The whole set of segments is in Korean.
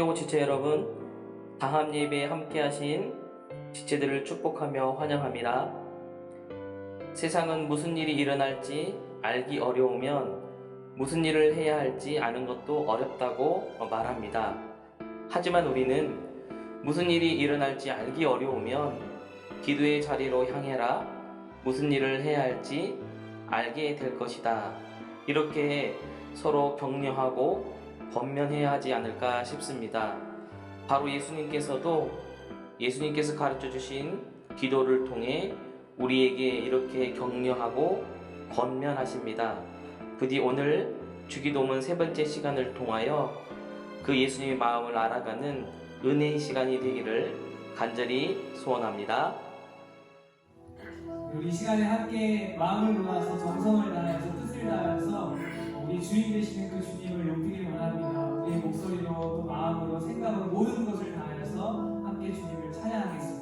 성교구 지체 여러분, 다함 예배에 함께하신 지체들을 축복하며 환영합니다. 세상은 무슨 일이 일어날지 알기 어려우면 무슨 일을 해야 할지 아는 것도 어렵다고 말합니다. 하지만 우리는 무슨 일이 일어날지 알기 어려우면 기도의 자리로 향해라, 무슨 일을 해야 할지 알게 될 것이다, 이렇게 서로 격려하고 권면해야 하지 않을까 싶습니다. 바로 예수님께서 가르쳐 주신 기도를 통해 우리에게 이렇게 격려하고 권면하십니다. 부디 오늘 주기도문 세 번째 시간을 통하여 그 예수님의 마음을 알아가는 은혜의 시간이 되기를 간절히 소원합니다. 우리 시간에 함께 마음을 모아서 정성을 다해서 뜻을 다해서 우리 주인 되시는 그 주님을 높이기 원합니다. 우리의 목소리로 또 마음으로 생각으로 모든 것을 다해서 함께 주님을 찬양하겠습니다.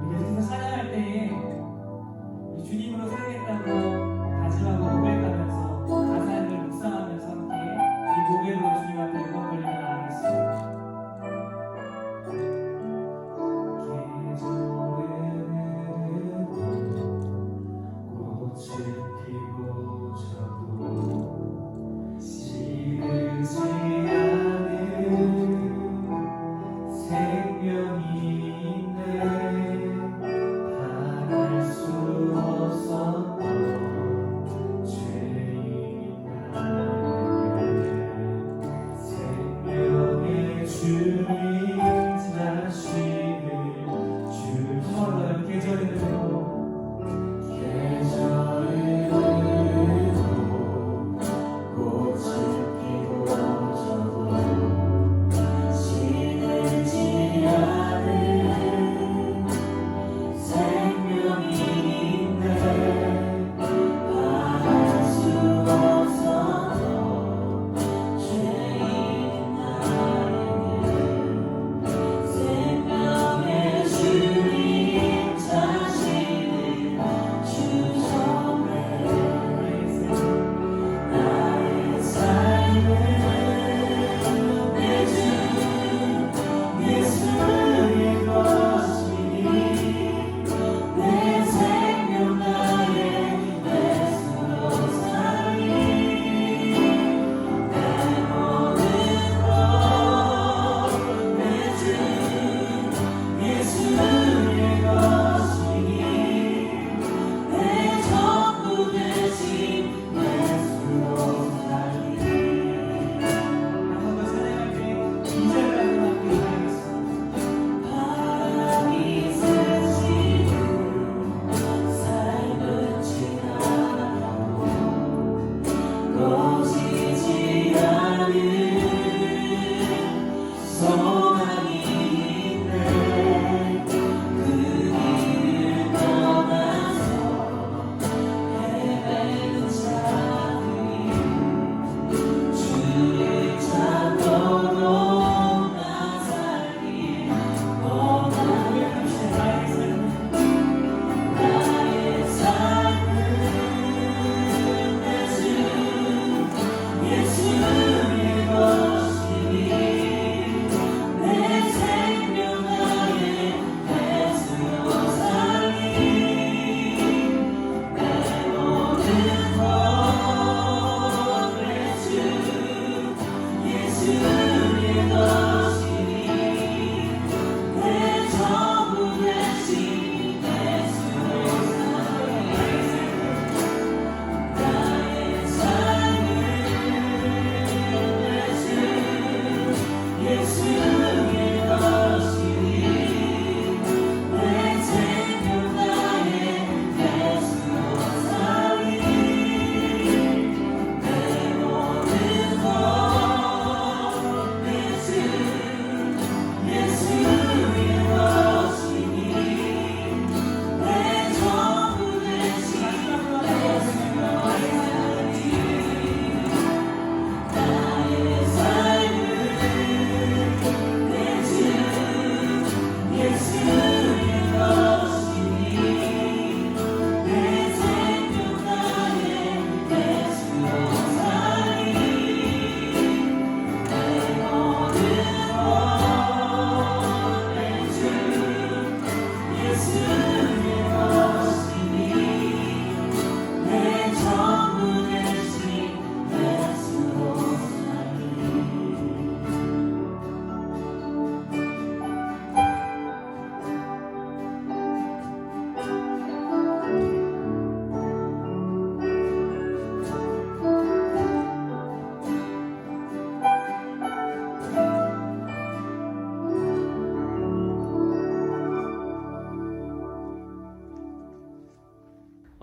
우리 찬양할 때에 우리 주님으로 살겠다고 다짐하고 고백하면서 가사를 묵상하면서 함께 이 고백으로 주님 앞에 영광을 나가겠습니다. 계절은 꽃을 피고 져도 시들지 않은 생명이 꽃을 피고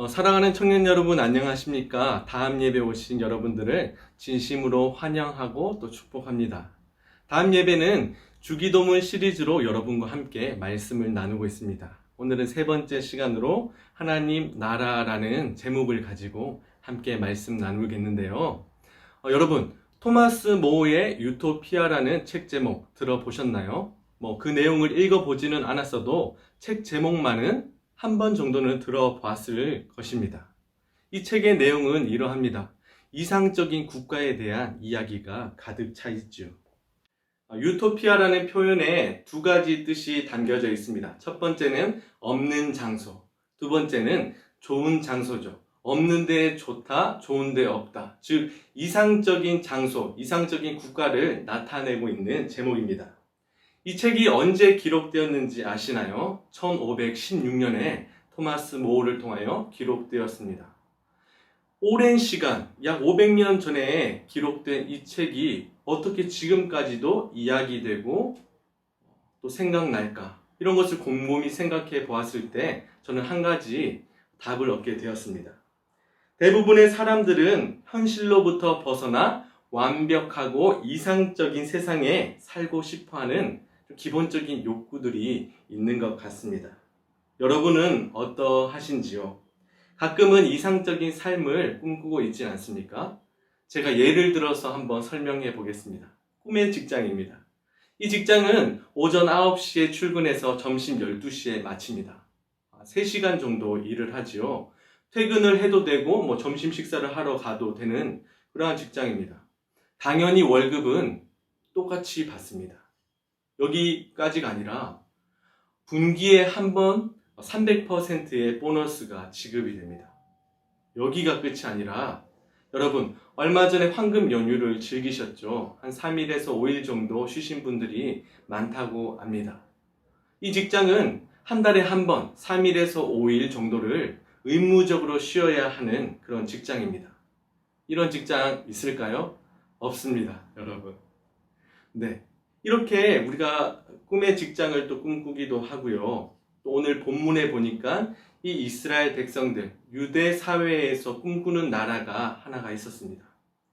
사랑하는 청년 여러분, 안녕하십니까? 다음 예배 오신 여러분들을 진심으로 환영하고 또 축복합니다. 다음 예배는 주기도문 시리즈로 여러분과 함께 말씀을 나누고 있습니다. 오늘은 세 번째 시간으로 하나님 나라라는 제목을 가지고 함께 말씀 나누겠는데요. 여러분, 토마스 모어의 유토피아라는 책 제목 들어보셨나요? 그 내용을 읽어보지는 않았어도 책 제목만은 한 번 정도는 들어봤을 것입니다. 이 책의 내용은 이러합니다. 이상적인 국가에 대한 이야기가 가득 차 있죠. 유토피아라는 표현에 두 가지 뜻이 담겨져 있습니다. 첫 번째는 없는 장소, 두 번째는 좋은 장소죠. 없는 데 좋다, 좋은 데 없다. 즉 이상적인 장소, 이상적인 국가를 나타내고 있는 제목입니다. 이 책이 언제 기록되었는지 아시나요? 1516년에 토마스 모어를 통하여 기록되었습니다. 오랜 시간, 약 500년 전에 기록된 이 책이 어떻게 지금까지도 이야기되고 또 생각날까? 이런 것을 곰곰이 생각해 보았을 때 저는 한 가지 답을 얻게 되었습니다. 대부분의 사람들은 현실로부터 벗어나 완벽하고 이상적인 세상에 살고 싶어하는 기본적인 욕구들이 있는 것 같습니다. 여러분은 어떠하신지요? 가끔은 이상적인 삶을 꿈꾸고 있지 않습니까? 제가 예를 들어서 한번 설명해 보겠습니다. 꿈의 직장입니다. 이 직장은 오전 9시에 출근해서 점심 12시에 마칩니다. 3시간 정도 일을 하지요. 퇴근을 해도 되고 점심 식사를 하러 가도 되는 그러한 직장입니다. 당연히 월급은 똑같이 받습니다. 여기까지가 아니라 분기에 한 번 300%의 보너스가 지급이 됩니다. 여기가 끝이 아니라 여러분, 얼마 전에 황금 연휴를 즐기셨죠? 한 3일에서 5일 정도 쉬신 분들이 많다고 합니다. 이 직장은 한 달에 한 번 3일에서 5일 정도를 의무적으로 쉬어야 하는 그런 직장입니다. 이런 직장 있을까요? 없습니다, 여러분. 네. 이렇게 우리가 꿈의 직장을 또 꿈꾸기도 하고요. 또 오늘 본문에 보니까 이 이스라엘 백성들, 유대 사회에서 꿈꾸는 나라가 하나가 있었습니다.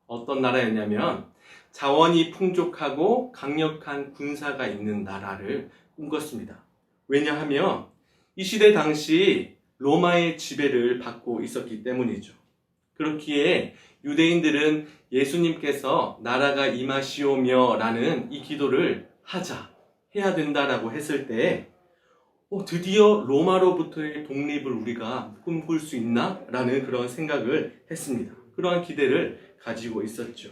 어떤 나라였냐면 자원이 풍족하고 강력한 군사가 있는 나라를 꿈꿨습니다. 왜냐하면 이 시대 당시 로마의 지배를 받고 있었기 때문이죠. 그렇기에 유대인들은 예수님께서 나라가 임하시오며 라는 이 기도를 해야 된다라고 했을 때 드디어 로마로부터의 독립을 우리가 꿈꿀 수 있나? 라는 그런 생각을 했습니다. 그러한 기대를 가지고 있었죠.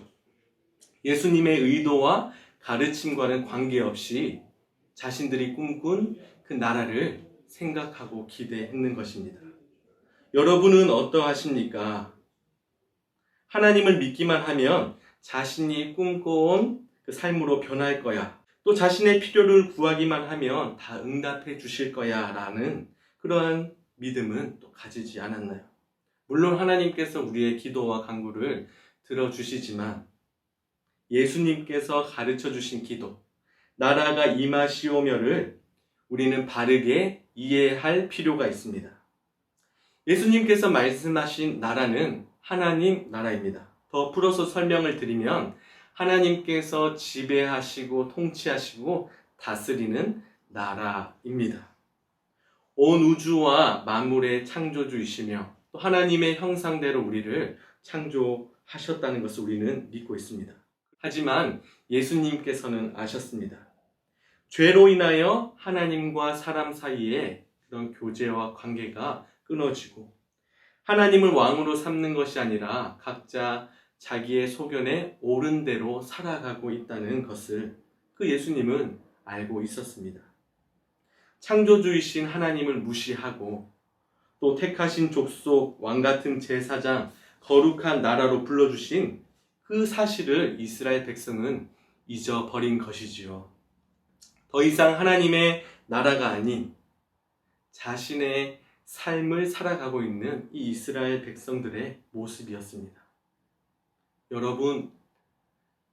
예수님의 의도와 가르침과는 관계없이 자신들이 꿈꾼 그 나라를 생각하고 기대했는 것입니다. 여러분은 어떠하십니까? 하나님을 믿기만 하면 자신이 꿈꿔온 그 삶으로 변할 거야. 또 자신의 필요를 구하기만 하면 다 응답해 주실 거야 라는 그러한 믿음은 또 가지지 않았나요? 물론 하나님께서 우리의 기도와 간구를 들어주시지만 예수님께서 가르쳐 주신 기도, 나라가 임하시오며를 우리는 바르게 이해할 필요가 있습니다. 예수님께서 말씀하신 나라는 하나님 나라입니다. 더 풀어서 설명을 드리면 하나님께서 지배하시고 통치하시고 다스리는 나라입니다. 온 우주와 만물의 창조주이시며 또 하나님의 형상대로 우리를 창조하셨다는 것을 우리는 믿고 있습니다. 하지만 예수님께서는 아셨습니다. 죄로 인하여 하나님과 사람 사이에 그런 교제와 관계가 끊어지고 하나님을 왕으로 삼는 것이 아니라 각자 자기의 소견에 옳은 대로 살아가고 있다는 것을 그 예수님은 알고 있었습니다. 창조주이신 하나님을 무시하고 또 택하신 족속, 왕같은 제사장, 거룩한 나라로 불러주신 그 사실을 이스라엘 백성은 잊어버린 것이지요. 더 이상 하나님의 나라가 아닌 자신의 삶을 살아가고 있는 이 이스라엘 백성들의 모습이었습니다.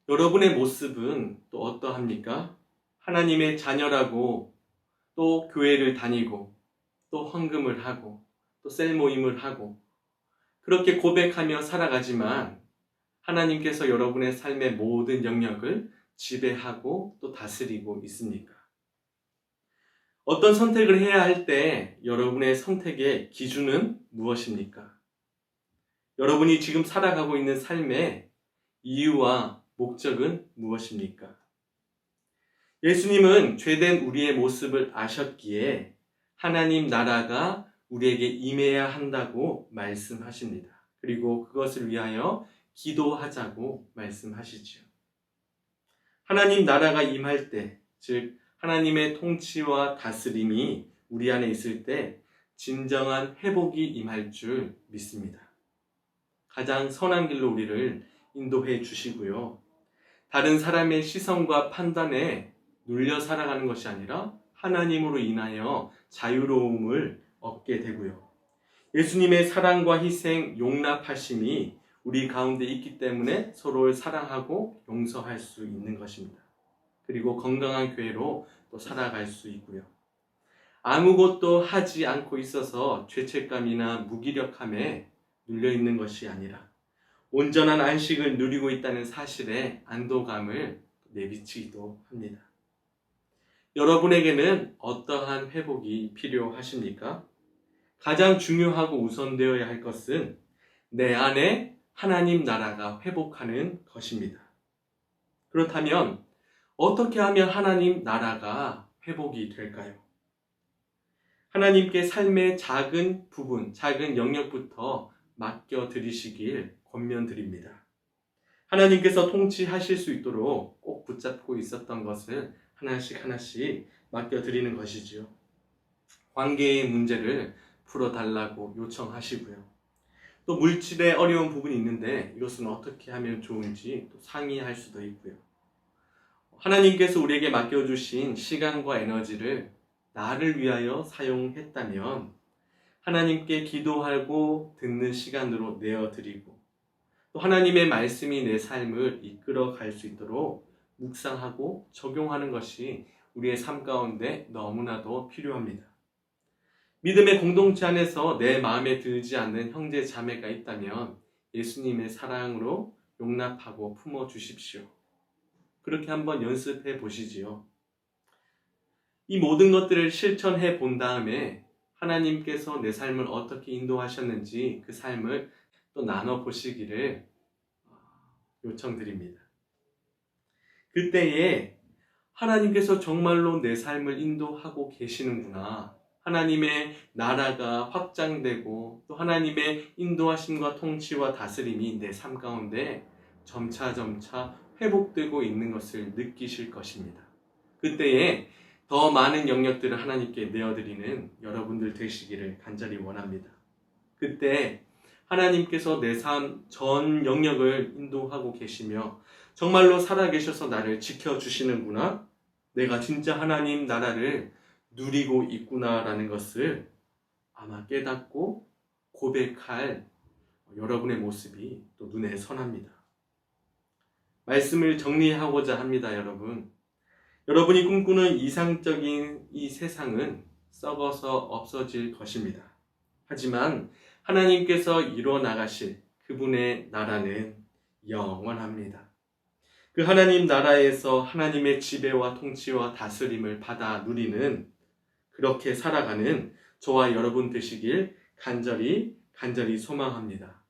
여러분의 모습은 또 어떠합니까? 하나님의 자녀라고 또 교회를 다니고 또 헌금을 하고 또 셀 모임을 하고 그렇게 고백하며 살아가지만 하나님께서 여러분의 삶의 모든 영역을 지배하고 또 다스리고 있습니까? 어떤 선택을 해야 할 때 여러분의 선택의 기준은 무엇입니까? 여러분이 지금 살아가고 있는 삶의 이유와 목적은 무엇입니까? 예수님은 죄된 우리의 모습을 아셨기에 하나님 나라가 우리에게 임해야 한다고 말씀하십니다. 그리고 그것을 위하여 기도하자고 말씀하시지요. 하나님 나라가 임할 때, 즉 하나님의 통치와 다스림이 우리 안에 있을 때 진정한 회복이 임할 줄 믿습니다. 가장 선한 길로 우리를 인도해 주시고요. 다른 사람의 시선과 판단에 눌려 살아가는 것이 아니라 하나님으로 인하여 자유로움을 얻게 되고요. 예수님의 사랑과 희생, 용납하심이 우리 가운데 있기 때문에 서로를 사랑하고 용서할 수 있는 것입니다. 그리고 건강한 교회로 또 살아갈 수 있고요. 아무것도 하지 않고 있어서 죄책감이나 무기력함에 눌려있는 것이 아니라 온전한 안식을 누리고 있다는 사실에 안도감을 내비치기도 합니다. 여러분에게는 어떠한 회복이 필요하십니까? 가장 중요하고 우선되어야 할 것은 내 안에 하나님 나라가 회복하는 것입니다. 그렇다면 어떻게 하면 하나님 나라가 회복이 될까요? 하나님께 삶의 작은 부분, 작은 영역부터 맡겨드리시길 권면드립니다. 하나님께서 통치하실 수 있도록 꼭 붙잡고 있었던 것을 하나씩 맡겨드리는 것이지요. 관계의 문제를 풀어달라고 요청하시고요. 또 물질의 어려운 부분이 있는데 이것은 어떻게 하면 좋은지 또 상의할 수도 있고요. 하나님께서 우리에게 맡겨주신 시간과 에너지를 나를 위하여 사용했다면 하나님께 기도하고 듣는 시간으로 내어드리고 또 하나님의 말씀이 내 삶을 이끌어 갈 수 있도록 묵상하고 적용하는 것이 우리의 삶 가운데 너무나도 필요합니다. 믿음의 공동체 안에서 내 마음에 들지 않는 형제 자매가 있다면 예수님의 사랑으로 용납하고 품어주십시오. 그렇게 한번 연습해 보시지요. 이 모든 것들을 실천해 본 다음에 하나님께서 내 삶을 어떻게 인도하셨는지 그 삶을 또 나눠 보시기를 요청드립니다. 그때에 하나님께서 정말로 내 삶을 인도하고 계시는구나. 하나님의 나라가 확장되고 또 하나님의 인도하심과 통치와 다스림이 내 삶 가운데 점차 회복되고 있는 것을 느끼실 것입니다. 그때에 더 많은 영역들을 하나님께 내어드리는 여러분들 되시기를 간절히 원합니다. 그때 하나님께서 내 삶 전 영역을 인도하고 계시며 정말로 살아계셔서 나를 지켜주시는구나. 내가 진짜 하나님 나라를 누리고 있구나라는 것을 아마 깨닫고 고백할 여러분의 모습이 또 눈에 선합니다. 말씀을 정리하고자 합니다, 여러분. 여러분이 꿈꾸는 이상적인 이 세상은 썩어서 없어질 것입니다. 하지만 하나님께서 이뤄나가실 그분의 나라는 영원합니다. 그 하나님 나라에서 하나님의 지배와 통치와 다스림을 받아 누리는 그렇게 살아가는 저와 여러분 되시길 간절히 소망합니다.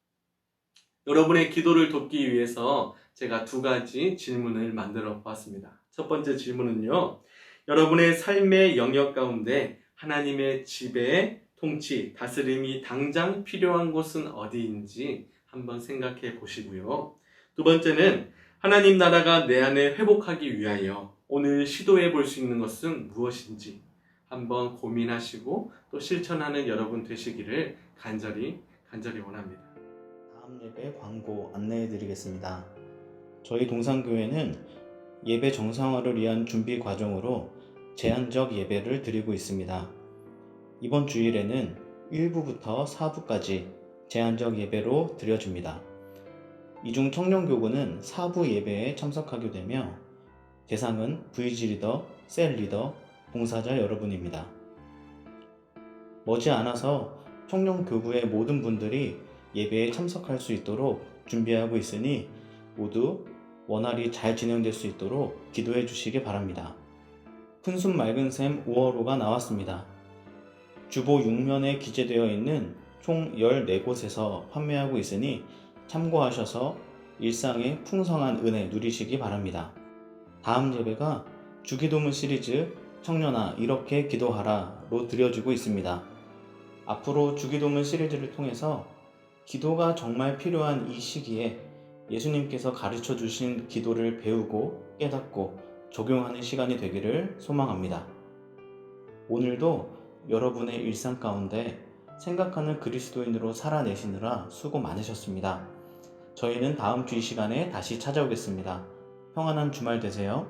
여러분의 기도를 돕기 위해서 제가 2가지 질문을 만들어 보았습니다. 첫 번째 질문은요. 여러분의 삶의 영역 가운데 하나님의 지배, 통치, 다스림이 당장 필요한 곳은 어디인지 한번 생각해 보시고요. 두 번째는 하나님 나라가 내 안에 회복하기 위하여 오늘 시도해 볼 수 있는 것은 무엇인지 한번 고민하시고 또 실천하는 여러분 되시기를 간절히 원합니다. 다음 예배 광고 안내해 드리겠습니다. 저희 동산교회는 예배 정상화를 위한 준비 과정으로 제한적 예배를 드리고 있습니다. 이번 주일에는 1부부터 4부까지 제한적 예배로 드려집니다. 이중 청년교구는 4부 예배에 참석하게 되며 대상은 VG 리더, 셀 리더, 봉사자 여러분입니다. 머지않아서 청년교구의 모든 분들이 예배에 참석할 수 있도록 준비하고 있으니 모두 원활히 잘 진행될 수 있도록 기도해 주시기 바랍니다. 푼순 맑은 샘 5월호가 나왔습니다. 주보 6면에 기재되어 있는 총 14곳에서 판매하고 있으니 참고하셔서 일상의 풍성한 은혜 누리시기 바랍니다. 다음 예배가 주기도문 시리즈 청년아 이렇게 기도하라로 드려지고 있습니다. 앞으로 주기도문 시리즈를 통해서 기도가 정말 필요한 이 시기에 예수님께서 가르쳐 주신 기도를 배우고 깨닫고 적용하는 시간이 되기를 소망합니다. 오늘도 여러분의 일상 가운데 생각하는 그리스도인으로 살아내시느라 수고 많으셨습니다. 저희는 다음 주 이 시간에 다시 찾아오겠습니다. 평안한 주말 되세요.